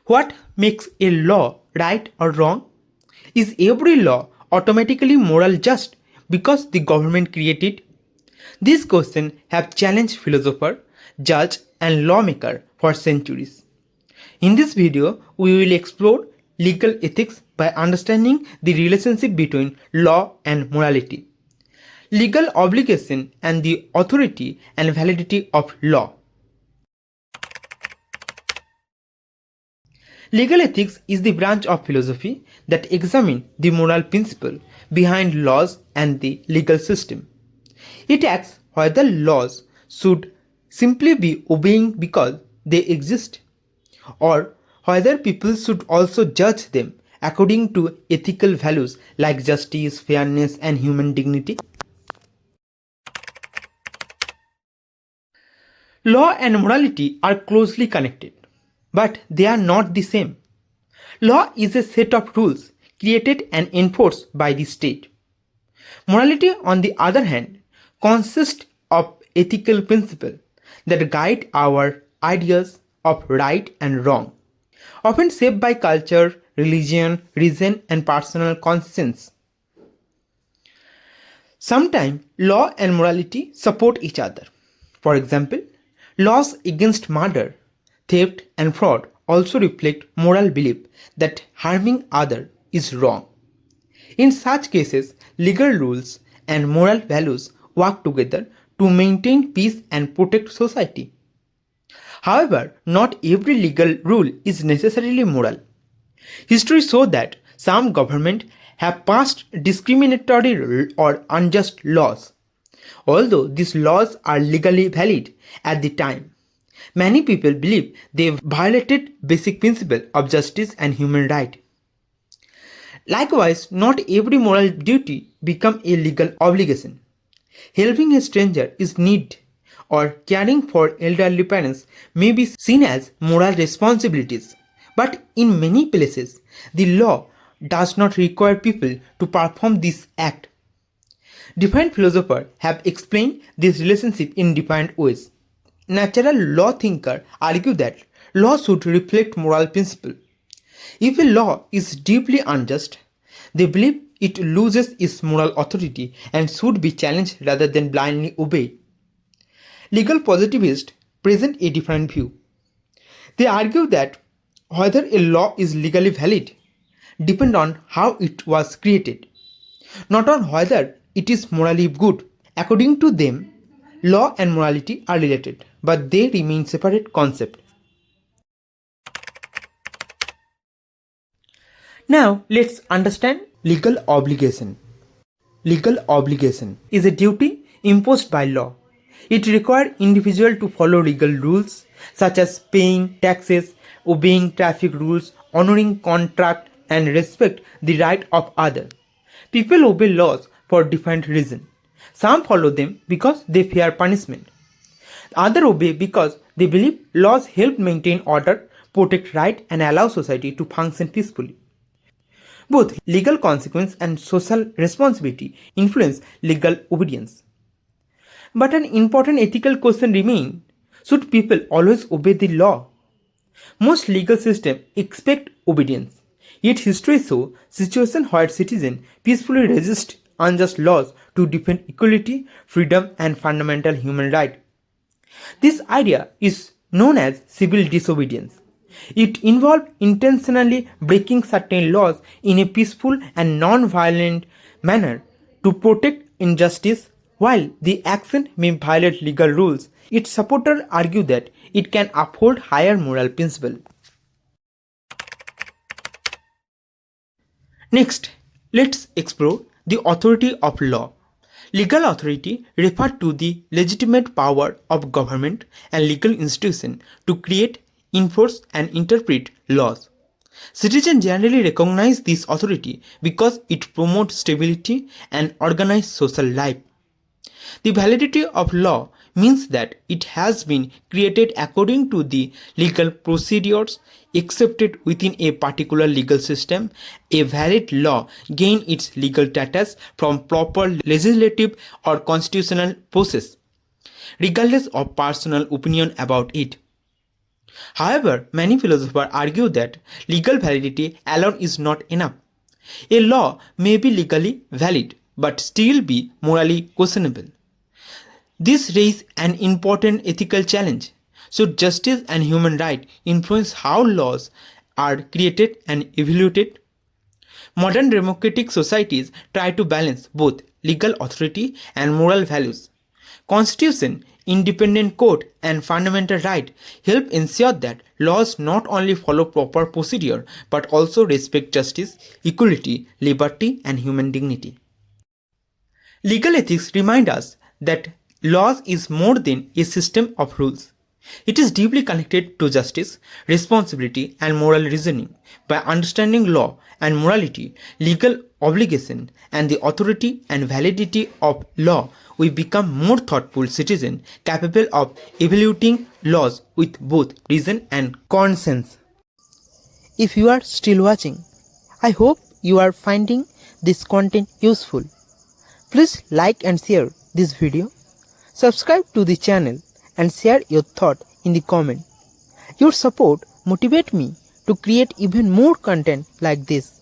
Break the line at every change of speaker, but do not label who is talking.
What makes a law right or wrong? Is every law automatically moral just because the government created? These questions have challenged philosopher, judge and lawmaker for centuries. In this video, we will explore legal ethics by understanding the relationship between law and morality, legal obligation and the authority and validity of law. Legal ethics is the branch of philosophy that examines the moral principle behind laws and the legal system. It asks whether laws should simply be obeying because they exist, or whether people should also judge them according to ethical values like justice, fairness, and human dignity. Law and morality are closely connected, but they are not the same. Law is a set of rules created and enforced by the state. Morality, on the other hand, consists of ethical principles that guide our ideas of right and wrong, often shaped by culture, religion, reason, and personal conscience. Sometimes law and morality support each other. For example, laws against murder, theft, and fraud also reflect moral belief that harming others is wrong. In such cases, legal rules and moral values work together to maintain peace and protect society. However, not every legal rule is necessarily moral. History shows that some governments have passed discriminatory or unjust laws. Although these laws are legally valid at the time, many people believe they violated basic principles of justice and human rights. Likewise, not every moral duty becomes a legal obligation. Helping a stranger in need or caring for elderly parents may be seen as moral responsibilities. But in many places, the law does not require people to perform this act. Different philosophers have explained this relationship in different ways. Natural law thinkers argue that law should reflect moral principle. If a law is deeply unjust, they believe it loses its moral authority and should be challenged rather than blindly obeyed. Legal positivists present a different view. They argue that whether a law is legally valid depends on how it was created, not on whether it is morally good. According to them, law and morality are related, but they remain separate concepts. Now, let's understand legal obligation. Legal obligation is a duty imposed by law. It requires individuals to follow legal rules such as paying taxes, obeying traffic rules, honoring contract, and respect the right of others. People obey laws for different reasons. Some follow them because they fear punishment. Others obey because they believe laws help maintain order, protect rights, and allow society to function peacefully. Both legal consequence and social responsibility influence legal obedience. But an important ethical question remains: should people always obey the law? Most legal systems expect obedience. Yet history shows situations where citizens peacefully resist unjust laws to defend equality, freedom, and fundamental human rights. This idea is known as civil disobedience. It involves intentionally breaking certain laws in a peaceful and non-violent manner to protect injustice. While the action may violate legal rules, its supporters argue that it can uphold higher moral principles. Next, let's explore the authority of law. Legal authority refers to the legitimate power of government and legal institutions to create, enforce, and interpret laws. Citizens generally recognize this authority because it promotes stability and organized social life. The validity of law means that it has been created according to the legal procedures accepted within a particular legal system. A valid law gains its legal status from proper legislative or constitutional process, regardless of personal opinion about it. However, many philosophers argue that legal validity alone is not enough. A law may be legally valid but still be morally questionable. This raises an important ethical challenge. Should justice and human rights influence how laws are created and evaluated? Modern democratic societies try to balance both legal authority and moral values. Constitution, independent court, and fundamental right help ensure that laws not only follow proper procedure but also respect justice, equality, liberty, and human dignity. Legal ethics remind us that laws is more than a system of rules. It is deeply connected to justice, responsibility, and moral reasoning. By understanding law and morality, legal obligation, and the authority and validity of law, we become more thoughtful citizens capable of evaluating laws with both reason and conscience. If you are still watching, I hope you are finding this content useful. Please like and share this video, subscribe to the channel and share your thought in the comment. Your support motivates me to create even more content like this.